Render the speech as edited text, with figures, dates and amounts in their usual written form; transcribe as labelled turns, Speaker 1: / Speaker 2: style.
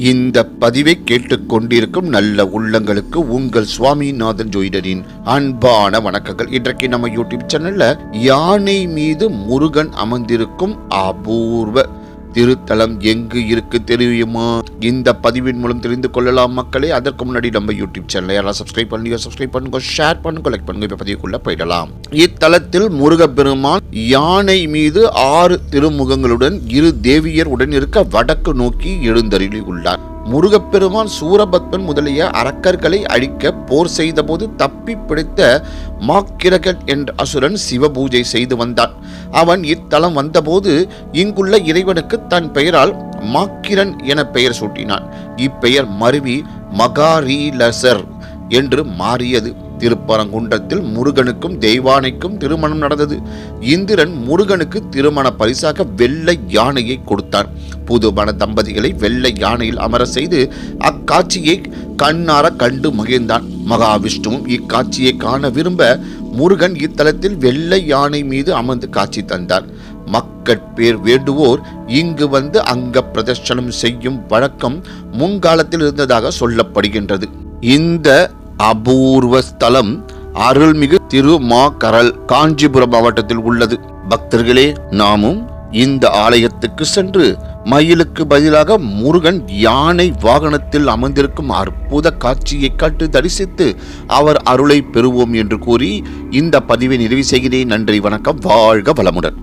Speaker 1: இந்த பதிவை கேட்டுக்கொண்டிருக்கும் நல்ல உள்ளங்களுக்கு உங்கள் சுவாமிநாதன் ஜோதிடரின் அன்பான வணக்கங்கள். இன்றைக்கு நம்ம யூடியூப் சேனல்ல யானை மீது முருகன் அமர்ந்திருக்கும் அபூர்வ திருத்தலம் எங்கு இருக்கு தெரியுமா? இந்த பதிவின் மூலம் தெரிந்து கொள்ளலாம் மக்களே. அதற்கு முன்னாடி நம்ம யூடியூப் சேனலை யாராவது சப்ஸ்கிரைப் பண்ணுங்க, ஷேர் பண்ணுங்க, லைக் பண்ணுங்க. இப்ப பதிவுக்குள்ள போயிடலாம். இத்தலத்தில் முருகப்பெருமான் யானை மீது 6 திருமுகங்களுடன் 2 தேவியர் உடன் இருக்க வடக்கு நோக்கி எழுந்தருளி உள்ளார். முருகப்பெருமான் சூரபத்மன் முதலிய அரக்கர்களை அழிக்க போர் செய்த போது தப்பி பிடித்த மாக்கிரகன் என்ற அசுரன் சிவபூஜை செய்து வந்தான். அவன் இத்தலம் வந்தபோது இங்குள்ள இறைவனுக்கு தன் பெயரால் மாக்கிரன் என பெயர் சூட்டினான். இப்பெயர் மருவி மகாரீலசர் என்று மாறியது. திருப்பரங்குன்றத்தில் முருகனுக்கும் தெய்வானைக்கும் திருமணம் நடந்தது. இந்திரன் முருகனுக்கு திருமண பரிசாக வெள்ளை யானையை கொடுத்தான். புதுமண தம்பதிகளை வெள்ளை யானையில் அமர செய்து அக்காட்சியை கண்ணார கண்டு மகிழ்ந்தான். மகாவிஷ்ணுவும் இக்காட்சியை காண விரும்ப முருகன் இத்தலத்தில் வெள்ளை யானை மீது அமர்ந்து காட்சி தந்தார். மக்கட்பேர் வேண்டுவோர் இங்கு வந்து அங்க பிரதர்சனம் செய்யும் வழக்கம் முன்காலத்தில் இருந்ததாக சொல்லப்படுகின்றது. இந்த அபூர்வ ஸ்தலம் அருள்மிகு திருமாக்கரல் காஞ்சிபுரம் மாவட்டத்தில் உள்ளது. பக்தர்களே, நாமும் இந்த ஆலயத்துக்கு சென்று மயிலுக்கு பதிலாக முருகன் யானை வாகனத்தில் அமர்ந்திருக்கும் அற்புத காட்சியை கண்டு தரிசித்து அவர் அருளை பெறுவோம் என்று கூறி இந்த பதிவை நிறைவு செய்கிறேன். நன்றி, வணக்கம், வாழ்க வளமுடன்.